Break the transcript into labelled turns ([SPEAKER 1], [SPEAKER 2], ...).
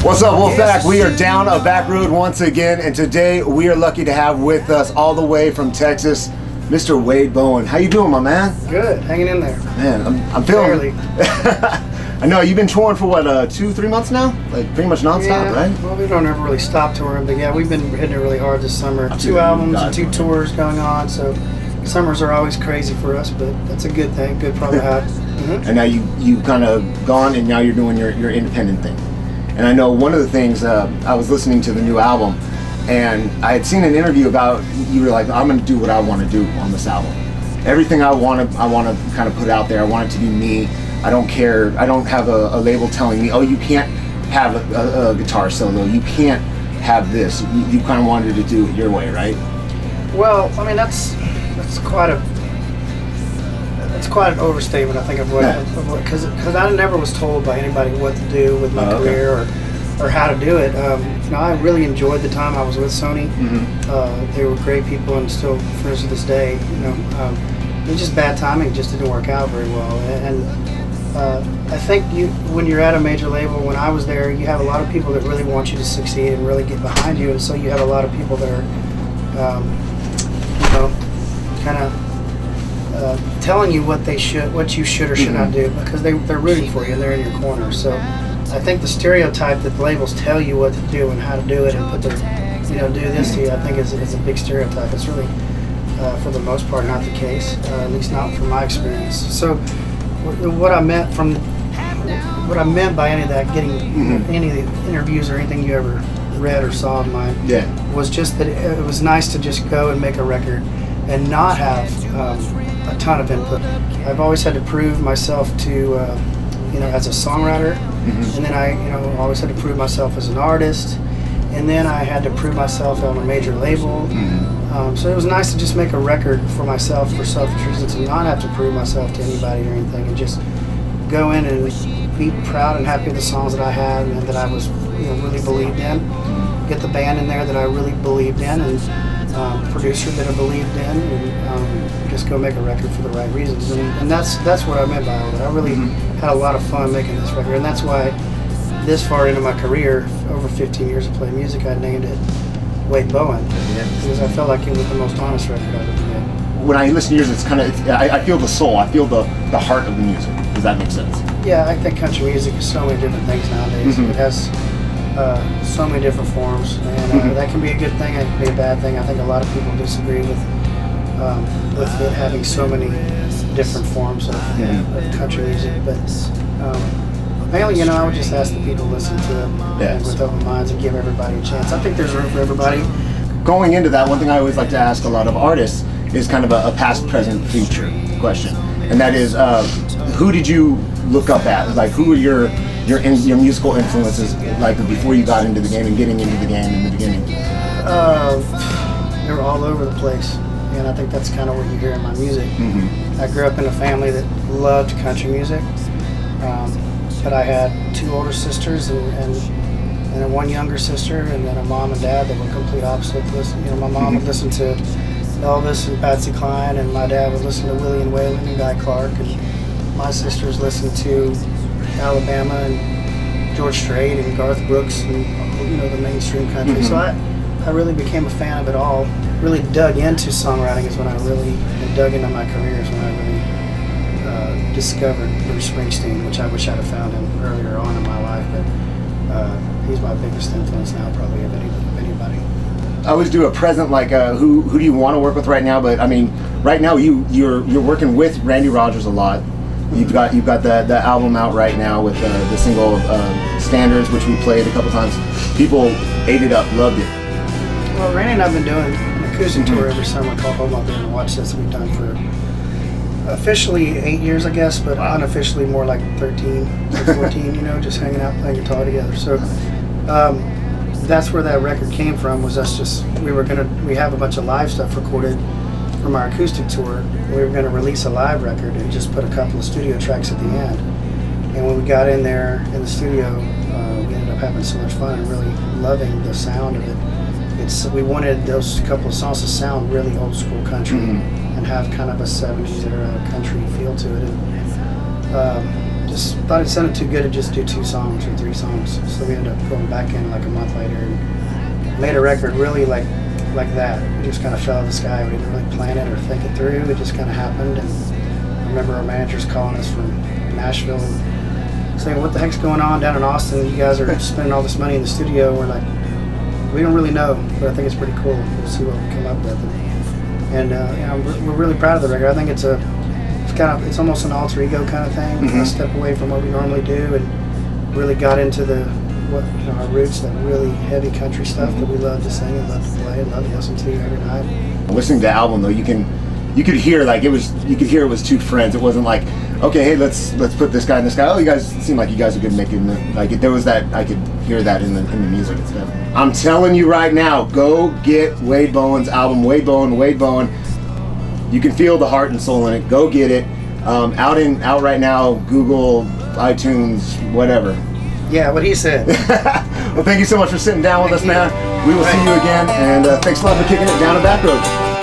[SPEAKER 1] What's up, Wolfpack? We are down a back road once again, and today we are lucky to have with us all the way from Texas, Mr. Wade Bowen. How you doing, my man?
[SPEAKER 2] Good, hanging in there.
[SPEAKER 1] Man, I'm feeling. I know you've been touring for what, 2-3 months now? Like pretty much nonstop, right?
[SPEAKER 2] Well, we don't ever really stop touring, but yeah, we've been hitting it really hard this summer. 2 albums and 2 tours going on, so summers are always crazy for us, but that's a good thing. Good problem to have. Mm-hmm.
[SPEAKER 1] And now you kind of gone, and now you're doing your independent thing. And I know one of the things, I was listening to the new album, and I had seen an interview about, you were like, I'm going to do what I want to do on this album. Everything I want to kind of put out there. I want it to be me. I don't care. I don't have a label telling me, oh, you can't have a guitar solo. You can't have this. You kind of wanted to do it your way, right?
[SPEAKER 2] Well, I mean, that's quite an overstatement, I think, of what, because I never was told by anybody what to do with my career or how to do it. I really enjoyed the time I was with Sony. Mm-hmm. They were great people and still friends to this day. It was just bad timing; it just didn't work out very well. And I think when you're at a major label, when I was there, you have a lot of people that really want you to succeed and really get behind you, and so you have a lot of people that are, kind of. Telling you what you should or should not do, because they're rooting for you and they're in your corner. So I think the stereotype that the labels tell you what to do and how to do it and put their, do this to you, I think is a big stereotype. It's really, for the most part, not the case, at least not from my experience. So what I meant by any of that, getting any of the interviews or anything you ever read or saw of mine, was just that it was nice to just go and make a record and not have a ton of input. I've always had to prove myself to, as a songwriter, and then I, always had to prove myself as an artist, and then I had to prove myself on a major label. So it was nice to just make a record for myself for selfish reasons and not have to prove myself to anybody or anything, and just go in and be proud and happy with the songs that I had and that I was, really believed in. Get the band in there that I really believed in, and producer that I believed in, and just go make a record for the right reasons. And that's what I meant by all that. I really had a lot of fun making this record, and that's why this far into my career, over 15 years of playing music, I named it Wade Bowen, because I felt like it was the most honest record I've ever made.
[SPEAKER 1] When I listen to yours, it's kind of, I feel the soul, I feel the heart of the music. Does that make sense?
[SPEAKER 2] Yeah, I think country music is so many different things nowadays. It has so many different forms, and that can be a good thing, it can be a bad thing. I think a lot of people disagree with it having so many different forms of country music, but mainly, I would just ask the people to listen to it with open minds and give everybody a chance. I think there's room for everybody.
[SPEAKER 1] Going into that, one thing I always like to ask a lot of artists is kind of a past, present, future question, and that is, who did you look up at? Like, who were your musical influences, like before you got into the game and getting into the game in the beginning?
[SPEAKER 2] They were all over the place, and I think that's kind of what you hear in my music. I grew up in a family that loved country music, but I had 2 older sisters and 1 younger sister, and then a mom and dad that were complete opposites. My mom would listen to Elvis and Patsy Cline, and my dad would listen to Willie and Waylon and Guy Clark, and my sisters listened to Alabama and George Strait and Garth Brooks and the mainstream country. So I really became a fan of it all. Really dug into songwriting is when I really dug into my career, is when I really discovered Bruce Springsteen, which I wish I'd have found him earlier on in my life, but he's my biggest influence now, probably, of anybody.
[SPEAKER 1] I always do a present, like who do you want to work with right now? But I mean, right now you're working with Randy Rogers a lot. You've got the album out right now with the single Standards, which we played a couple times. People ate it up, loved it.
[SPEAKER 2] Well, Randy and I have been doing an acoustic tour every summer called Home Up and Watch This. We've done for officially 8 years, I guess, but unofficially more like 13 or 14. Just hanging out, playing guitar together. So that's where that record came from. Was us we have a bunch of live stuff recorded from our acoustic tour. We were going to release a live record and just put a couple of studio tracks at the end. And when we got in there in the studio, we ended up having so much fun and really loving the sound of it. We wanted those couple of songs to sound really old school country and have kind of a 70s era country feel to it. And just thought it sounded too good to just do 2 songs or 3 songs. So we ended up going back in like a month later and made a record really like that. It just kind of fell out of the sky. We didn't really plan it or think it through. It just kind of happened. And I remember our managers calling us from Nashville and saying, "What the heck's going on down in Austin? You guys are spending all this money in the studio." We're like, "We don't really know, but I think it's pretty cool. We'll see what we come up with." And you know, we're really proud of the record. I think it's it's almost an alter ego kind of thing.
[SPEAKER 1] Mm-hmm.
[SPEAKER 2] Kind of step away from what we normally do and really got into our roots, that really heavy country stuff that we love to sing and love to play and love to listen to every night.
[SPEAKER 1] Listening to the album though, you could hear it was 2 friends. It wasn't like, okay, hey, let's put this guy and this guy. Oh, you guys seem like you guys are good making there was that. I could hear that in the music and stuff. I'm telling you right now, go get Wade Bowen's album, Wade Bowen. You can feel the heart and soul in it. Go get it. Out right now. Google, iTunes, whatever.
[SPEAKER 2] Yeah, what he said.
[SPEAKER 1] Well, thank you so much for sitting down with us, man. We will see you again, and thanks a lot for kicking it down the back road.